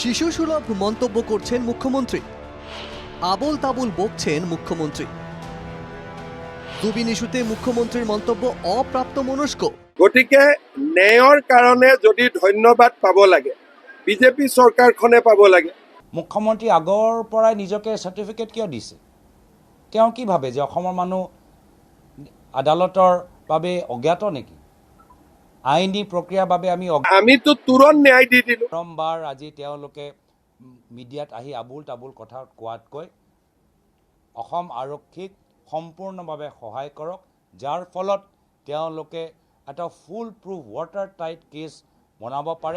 শিশু সুলভ মন্তব্য কৰছেন মুখ্যমন্ত্ৰী, আবোল তাবোল বকছেন মুখ্যমন্ত্ৰী। জুবিন ইস্যুতে মুখ্যমন্ত্ৰীৰ মন্তব্য অপ্ৰাপ্তমনস্ক। গতিকে ন্যায়ৰ কাৰণে যদি ধন্যবাদ পাব লাগে, বিজেপি চৰকাৰখনে পাব লাগে। মুখ্যমন্ত্ৰী আগৰ পৰাই নিজকে চাৰ্টিফিকেট কিয় দিছে? তেওঁ কি ভাবে যে অসমৰ মানুহ আদালতৰ বাবে অজ্ঞাত নেকি? আইনী প্ৰক্ৰিয়াৰ বাবে আমিতো তুৰন্ত ন্যায় দি দিলোঁ। বাৰম্বাৰ আজি তেওঁলোকে মিডিয়াত আহি আবুল তাবুল কথা কোৱাতকৈ অসম আৰক্ষীক সম্পূৰ্ণভাৱে সহায় কৰক, যাৰ ফলত তেওঁলোকে একটা full proof water tight case বনাব পারে।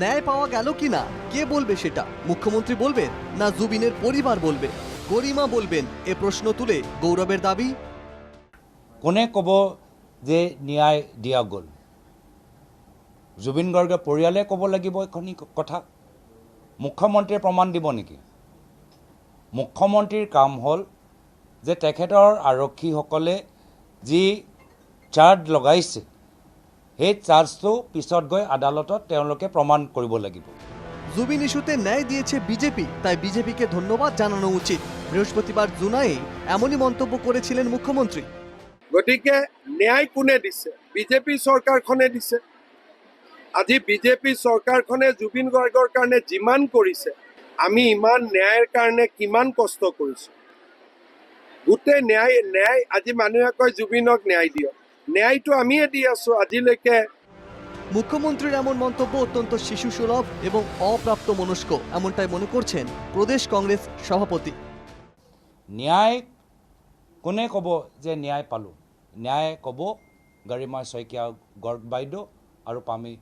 ন্যায় পাওয়া গেল কিনা কে বলবে সেটা? মুখ্যমন্ত্রী বলবেন না জুবিনের পরিবার বলবে, গরিমা বলবেন? এ প্রশ্ন তুলে গৌরবের দাবি, কোনে কব যে ন্যায় দিয়া গ'ল? জুবিন গাৰ্গৰ পৰিয়ালে ক'ব লাগিব এইখিনি কথা? মুখ্যমন্ত্ৰীয়ে প্ৰমাণ দিব নেকি? মুখ্যমন্ত্ৰীৰ কাম হ'ল যে তেখেতৰ আৰক্ষীসকলে যি চাৰ্জ লগাইছে সেই চাৰ্জটো পিছত গৈ আদালতত তেওঁলোকে প্ৰমাণ কৰিব লাগিব। জুবিন ইস্যুতে ন্যায় দিয়েছে বিজেপি, তাই বিজেপিকে ধন্যবাদ জানানো উচিত। বৃহস্পতিবার জুনায়ে এমনই মন্তব্য করেছিলেন মুখ্যমন্ত্রী। গতিকে ন্যায় কোনে দিছে? বিজেপি চৰকাৰখনে দিছে। আজি বিজেপি চৰকাৰখনে জুবিন গাৰ্গৰ কাৰণে যিমান কৰিছে, আমি ইমান ন্যায়ৰ কাৰণে কিমান কষ্ট কৰিছোঁ। গোটেই ন্যায় আজি মানুহে কয় জুবিনক ন্যায় দিয়ক, ন্যায়টো আমিয়ে দি আছো আজিলৈকে। মুখ্যমন্ত্রীর এমন মন্তব্য অত্যন্ত শিশু সুলভ এবং অপ্রাপ্তমনস্ক, এমনটাই মনে করছেন প্রদেশ কংগ্রেস সভাপতি। ন্যায় কোনে কব যে ন্যায় পালো? ন্যায় কব গৰিমা শইকীয়া গৰ্গ বাইদেউ আৰু পামী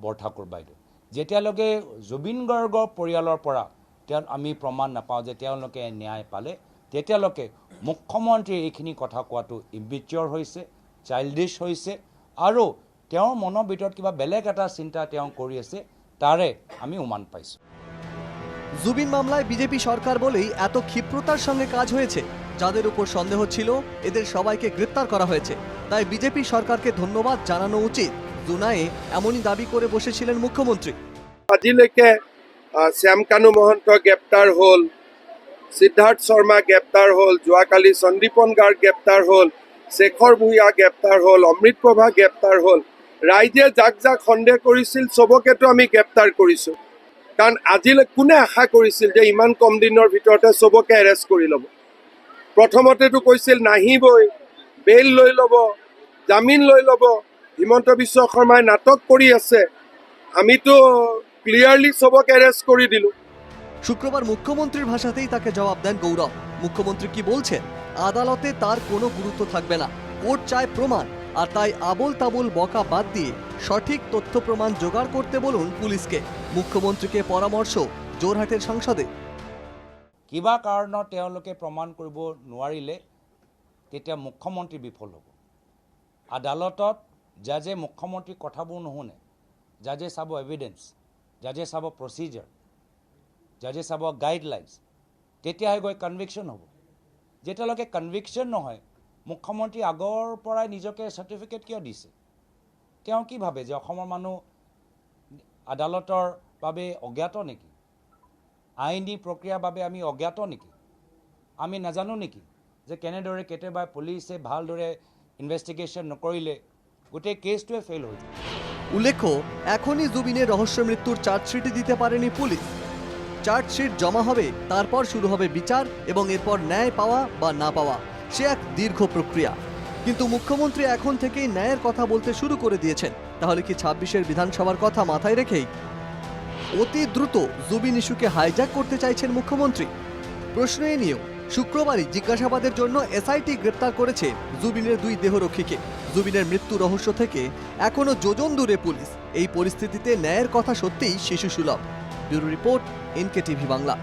বৰঠাকুৰ বাইদেউ। যেতিয়ালৈকে জুবিন গাৰ্গৰ পৰিয়ালৰ পৰা আমি প্ৰমাণ নাপাওঁ যে তেওঁলোকে ন্যায় পালে, তেতিয়ালৈকে মুখ্যমন্ত্ৰীয়ে এইখিনি কথা কোৱাটো ইম্বিচিয়ৰ হৈছে, চাইল্ডিছ হৈছে, আৰু তেওঁৰ মনৰ ভিতৰত কিবা বেলেগ এটা চিন্তা তেওঁ কৰি আছে, তাৰে আমি উমান পাইছোঁ। জুবিন মামলায় বিজেপি সরকার বলেই এত ক্ষিপ্রতার সঙ্গে কাজ হয়েছে। যাদের উপর সন্দেহ ছিল এদের সবাইকে গ্রেপ্তার করা হয়েছে, তাই বিজেপি সরকারকে ধন্যবাদ জানানো উচিত। জুনায়ে এমনই দাবি করে বসেছিলেন মুখ্যমন্ত্রী। আজিলৈকে শ্যামকানু মহন্ত গ্ৰেপ্তাৰ হ'ল, সিদ্ধাৰ্থ শৰ্মা গ্ৰেপ্তাৰ হ'ল, যোৱাকালি সন্দীপন গাৰ্গ গ্ৰেপ্তাৰ হ'ল, শেখৰ ভূঞা গ্ৰেপ্তাৰ হ'ল, অমৃত প্ৰভা গ্ৰেপ্তাৰ হ'ল। ৰাইজে যাক যাক সন্দেহ কৰিছিল চবকেতো আমি গ্ৰেপ্তাৰ কৰিছোঁ। কাৰণ আজিলৈ কোনে আশা কৰিছিল যে ইমান কম দিনৰ ভিতৰতে চবকে এৰেষ্ট কৰি ল'ব? প্ৰথমতেতো কৈছিল নাহিবই, বেইল লৈ ল'ব, জামিন লৈ ল'ব। হিমন্ত বিশ্ব শৰ্মাই নাটক কৰি আছে, আমিতো ক্লিয়ারলি সবকে অ্যারেস্ট করে দিল। শুক্রবার মুখ্যমন্ত্রীর ভাষাতেই তাকে জবাব দেন গৌরব। মুখ্যমন্ত্রী কি বলছেন? আদালতে তার কোনো গুরুত্ব থাকবে না, কোর্ট চায় প্রমাণ, আর তাই আবোল তাবোল বকা বাদ দিয়ে সঠিক তথ্য প্রমাণ জোগাড় করতে বলুন পুলিশকে। মুখ্যমন্ত্রীকে পরামর্শ যোরহাটের সাংসদে। কিবা কাৰণত তেওঁলোকে প্ৰমাণ কৰিব নোৱাৰিলে তেতিয়া মুখ্যমন্ত্ৰী বিফল হ'ব। আদালতত জাজে মুখ্যমন্ত্ৰীৰ কথাবোৰ নুশুনে, জাজে চাব এভিডেন্স, জাজে চাব প্ৰচিজাৰ, জাজে চাব গাইডলাইন্স, তেতিয়াহে গৈ কনভিকশ্যন হ'ব। যেতিয়ালৈকে কনভিকশ্যন নহয়, মুখ্যমন্ত্ৰী আগৰ পৰাই নিজকে চাৰ্টিফিকেট কিয় দিছে? তেওঁ কি ভাবে যে অসমৰ মানুহ আদালতৰ বাবে অজ্ঞাত নেকি? আইনী প্ৰক্ৰিয়াৰ বাবে আমি অজ্ঞাত নেকি? আমি নাজানো নেকি যে কেনেদৰে কেতিয়াবা পুলিচে ভালদৰে ইনভেষ্টিগেশ্যন নকৰিলে গোটেই কেছটোৱে ফেইল হৈ যায়। উল্লেখ্য, এখনই জুবিনের রহস্য মৃত্যুর চার্জশিটই দিতে পারেনি পুলিশ। চার্জশিট জমা হবে, তারপর শুরু হবে বিচার এবং এরপর ন্যায় পাওয়া বা না পাওয়া, সে এক দীর্ঘ প্রক্রিয়া। কিন্তু মুখ্যমন্ত্রী এখন থেকেই ন্যায়ের কথা বলতে শুরু করে দিয়েছেন। তাহলে কি ২৬-এর বিধানসভার কথা মাথায় রেখেই অতি দ্রুত জুবিন ইস্যুকে হাইজ্যাক করতে চাইছেন মুখ্যমন্ত্রী? প্রশ্ন এ নিয়েও শুক্রবারই জিজ্ঞাসাবাদের জন্য এসআইটি গ্রেপ্তার করেছে জুবিনের ২ দেহরক্ষীকে। জুবিনের মৃত্যু রহস্য থেকে এখনো যোজন দূরে পুলিশ। এই পরিস্থিতিতে ন্যায়ের কথা সত্যিই শিশু সুলভ। Bureau report, NKTV Bangla.